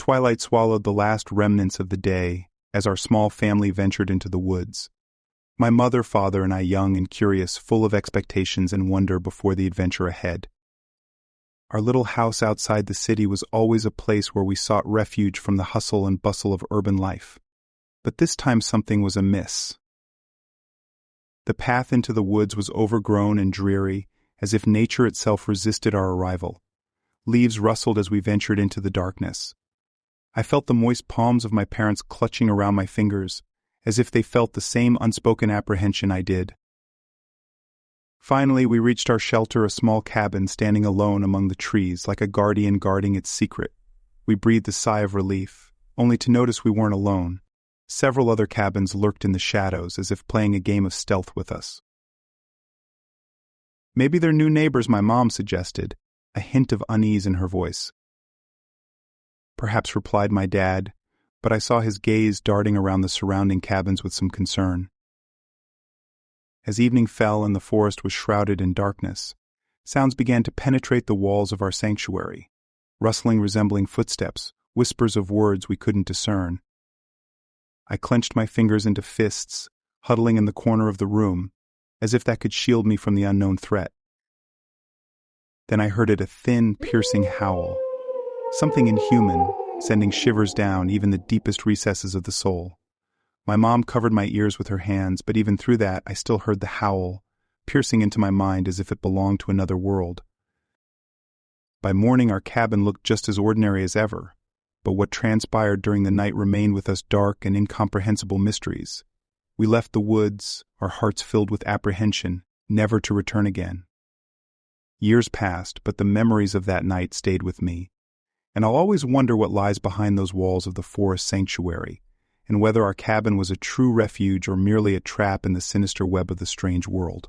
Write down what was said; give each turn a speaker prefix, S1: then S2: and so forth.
S1: Twilight swallowed the last remnants of the day as our small family ventured into the woods. My mother, father, and I, young and curious, full of expectations and wonder before the adventure ahead. Our little house outside the city was always a place where we sought refuge from the hustle and bustle of urban life. But this time something was amiss. The path into the woods was overgrown and dreary, as if nature itself resisted our arrival. Leaves rustled as we ventured into the darkness. I felt the moist palms of my parents clutching around my fingers, as if they felt the same unspoken apprehension I did. Finally, we reached our shelter, a small cabin standing alone among the trees, like a guardian guarding its secret. We breathed a sigh of relief, only to notice we weren't alone. Several other cabins lurked in the shadows, as if playing a game of stealth with us. "Maybe they're new neighbors," my mom suggested, a hint of unease in her voice. "Perhaps," replied my dad, but I saw his gaze darting around the surrounding cabins with some concern. As evening fell and the forest was shrouded in darkness, sounds began to penetrate the walls of our sanctuary, rustling resembling footsteps, whispers of words we couldn't discern. I clenched my fingers into fists, huddling in the corner of the room, as if that could shield me from the unknown threat. Then I heard it, a thin, piercing howl, something inhuman, sending shivers down even the deepest recesses of the soul. My mom covered my ears with her hands, but even through that I still heard the howl, piercing into my mind as if it belonged to another world. By morning our cabin looked just as ordinary as ever, but what transpired during the night remained with us dark and incomprehensible mysteries. We left the woods, our hearts filled with apprehension, never to return again. Years passed, but the memories of that night stayed with me, and I'll always wonder what lies behind those walls of the forest sanctuary, and whether our cabin was a true refuge or merely a trap in the sinister web of the strange world.